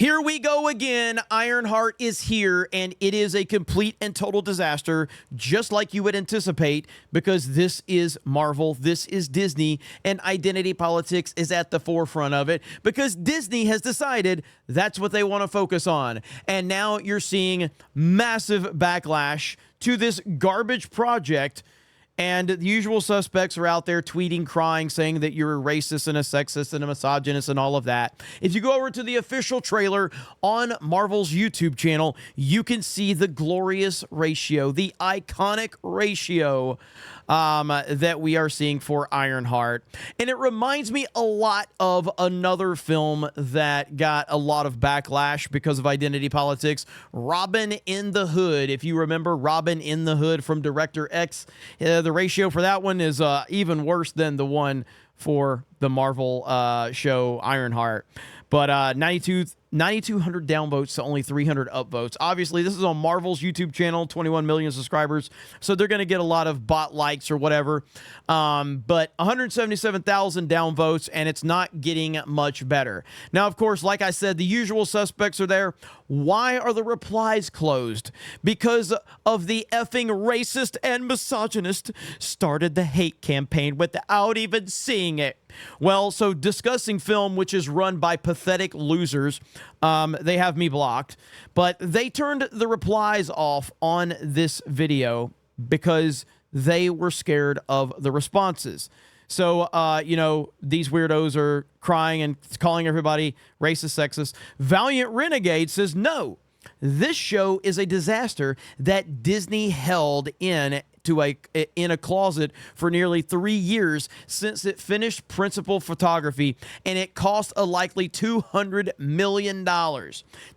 Here we go again. Ironheart is here, and it is a complete and total disaster, just like you would anticipate, because this is Marvel, this is Disney, and identity politics is at the forefront of it, because Disney has decided that's what they want to focus on. And now you're seeing massive backlash to this garbage project. And the usual suspects are out there tweeting, crying, saying that you're a racist and a sexist and a misogynist and all of that. If you go over to the official trailer on Marvel's YouTube channel, you can see the glorious ratio, the iconic ratio that we are seeing for Ironheart. And it reminds me a lot of another film that got a lot of backlash because of identity politics, Robin in the Hood. If you remember Robin in the Hood from Director X, the ratio for that one is even worse than the one for the Marvel show Ironheart. But 9,200 downvotes to only 300 upvotes. Obviously, this is on Marvel's YouTube channel, 21 million subscribers, so they're going to get a lot of bot likes or whatever. But 177,000 downvotes, and it's not getting much better. Now, of course, like I said, the usual suspects are there. Why are the replies closed? Because of the effing racist and misogynist started the hate campaign without even seeing it. Well, so discussing film, which is run by pathetic losers, they have me blocked, but they turned the replies off on this video because they were scared of the responses. So, you know, these weirdos are crying and calling everybody racist, sexist. Valiant Renegade says, no, this show is a disaster that Disney held in a closet for nearly 3 years since it finished principal photography, and it cost a likely $200 million.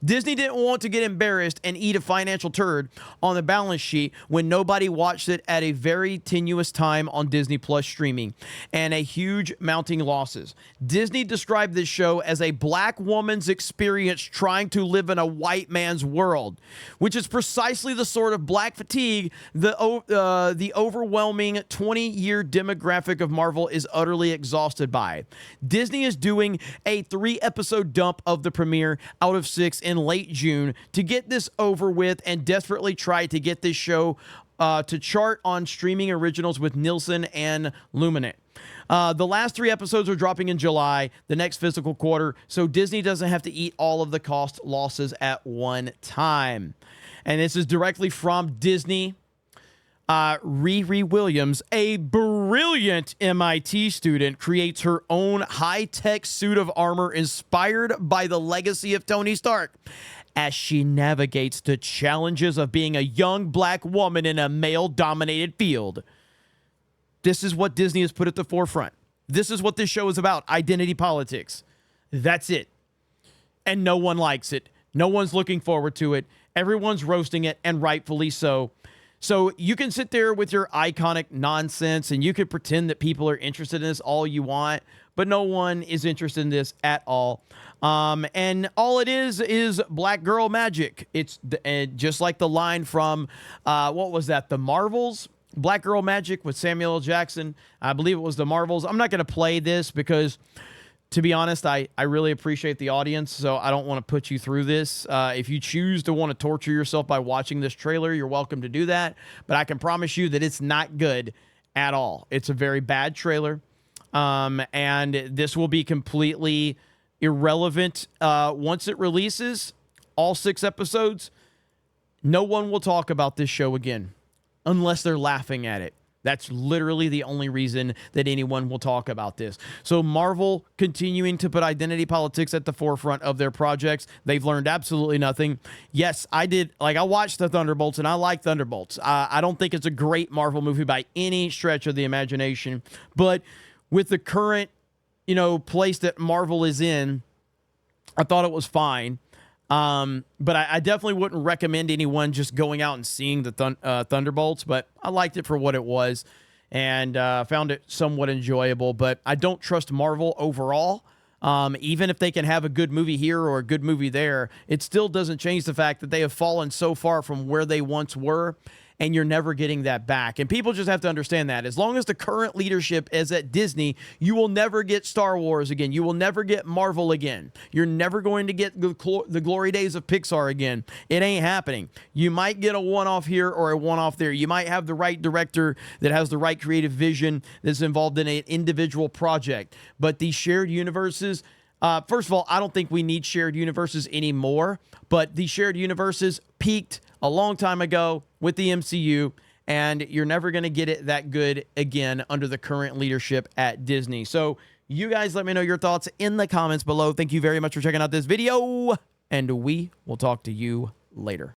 Disney didn't want to get embarrassed and eat a financial turd on the balance sheet when nobody watched it at a very tenuous time on Disney Plus streaming and a huge mounting losses. Disney described this show as a black woman's experience trying to live in a white man's world, which is precisely the sort of black fatigue the overwhelming 20-year demographic of Marvel is utterly exhausted by. Disney is doing a 3-episode dump of the premiere out of 6 in late June to get this over with and desperately try to get this show to chart on streaming originals with Nielsen and Luminate. The last 3 episodes are dropping in July, the next fiscal quarter, so Disney doesn't have to eat all of the cost losses at one time. And this is directly from Disney. Riri Williams, a brilliant MIT student, creates her own high-tech suit of armor inspired by the legacy of Tony Stark as she navigates the challenges of being a young black woman in a male-dominated field. This is what Disney has put at the forefront. This is what this show is about, identity politics. That's it. And no one likes it. No one's looking forward to it. Everyone's roasting it, and rightfully so. So you can sit there with your iconic nonsense and you could pretend that people are interested in this all you want, but no one is interested in this at all. And all it is black girl magic. It's just like the line from, what was that? The Marvels? Black Girl Magic with Samuel L. Jackson. I believe it was the Marvels. I'm not going to play this because, to be honest, I really appreciate the audience, so I don't want to put you through this. If you choose to want to torture yourself by watching this trailer, you're welcome to do that. But I can promise you that it's not good at all. It's a very bad trailer, and this will be completely irrelevant once it releases, all 6 episodes. No one will talk about this show again unless they're laughing at it. That's literally the only reason that anyone will talk about this. So Marvel continuing to put identity politics at the forefront of their projects. They've learned absolutely nothing. Yes, I watched the Thunderbolts, and I like Thunderbolts. I don't think it's a great Marvel movie by any stretch of the imagination. But with the current, place that Marvel is in, I thought it was fine. But I definitely wouldn't recommend anyone just going out and seeing the Thunderbolts, but I liked it for what it was and found it somewhat enjoyable. But I don't trust Marvel overall. Even if they can have a good movie here or a good movie there, it still doesn't change the fact that they have fallen so far from where they once were. and you're never getting that back. And people just have to understand that. As long as the current leadership is at Disney, you will never get Star Wars again. You will never get Marvel again. You're never going to get the glory days of Pixar again. It ain't happening. You might get a one-off here or a one-off there. You might have the right director that has the right creative vision that's involved in an individual project. But these shared universes, first of all, I don't think we need shared universes anymore, but these shared universes peaked a long time ago with the MCU, and you're never going to get it that good again under the current leadership at Disney. So you guys let me know your thoughts in the comments below. Thank you very much for checking out this video, and we will talk to you later.